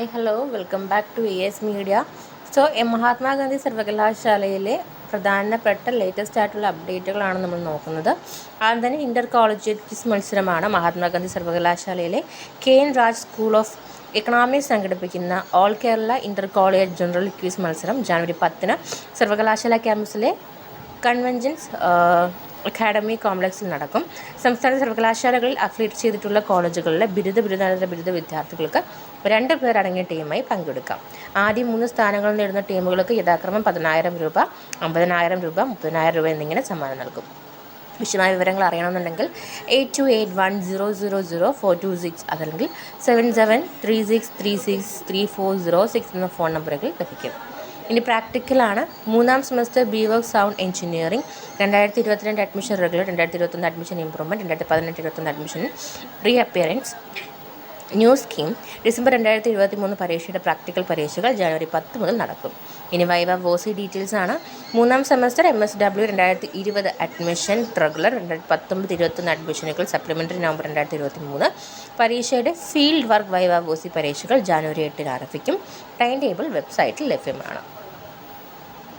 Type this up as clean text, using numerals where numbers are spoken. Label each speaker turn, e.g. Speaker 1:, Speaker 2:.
Speaker 1: Hi hello welcome back to S media. Mahatma Gandhi സർവകലാശാലയിലെ പ്രധാനപ്പെട്ട latest ആയിട്ടുള്ള അപ്ഡേറ്റുകളാണ് നമ്മൾ നോക്കുന്നത്. ആദ്യം തന്നെ ഇൻ്റർ കോളേജിയറ്റ് ക്വിസ് മത്സരമാണ് മഹാത്മാഗാന്ധി സർവകലാശാലയിലെ KN Raj school of economics സംഘടിപ്പിക്കുന്ന all Kerala inter college general quiz മത്സരം ജനുവരി 10 സർവകലാശാല ക്യാമ്പസിലെ കൺവെൻഷൻസ് അക്കാഡമി കോംപ്ലക്സിൽ നടക്കും. സംസ്ഥാന സർവകലാശാലകളിൽ അഫിലിയേറ്റ് ചെയ്തിട്ടുള്ള കോളേജുകളിലെ ബിരുദാനന്തര ബിരുദ വിദ്യാർത്ഥികൾക്ക് 2 പേർ അടങ്ങിയ ടീമായി പങ്കെടുക്കാം. ആദ്യം 3 സ്ഥാനങ്ങൾ നേടുന്ന ടീമുകൾക്ക് യഥാക്രമം 10,000 രൂപ, 50,000 രൂപ, 30,000 രൂപ എന്നിങ്ങനെ സമ്മാനം നൽകും. വിശദമായ വിവരങ്ങൾ അറിയണമെന്നുണ്ടെങ്കിൽ 8281000426 അതല്ലെങ്കിൽ 7736363406 എന്ന ഫോൺ നമ്പറുകളിൽ ലഭിക്കും. ഇനി പ്രാക്ടിക്കലാണ്. 3ാം semester BWorks sound engineering 2022 admission regular, 2021 admission improvement, 2018-21 admission re appearance new scheme December 2023 പരീക്ഷയുടെ പ്രാക്ടിക്കൽ പരീക്ഷകൾ ജനുവരി 10 മുതൽ നടക്കും. ഇനി വൈവ WOC ഡീറ്റെയിൽസ് ആണ്. 3ാം സെമസ്റ്റർ MSW 2020 അഡ്മിഷൻ റെഗുലർ, 2019-21 അഡ്മിഷനുകൾ സപ്ലിമെൻ്ററി നവംബർ 2023. പരീക്ഷയുടെ ഫീൽഡ് വർക്ക് വൈവ WOC പരീക്ഷകൾ ജനുവരി 8 ആരംഭിക്കും. ടൈം ടേബിൾ വെബ്സൈറ്റിൽ ലഭ്യമാണ്.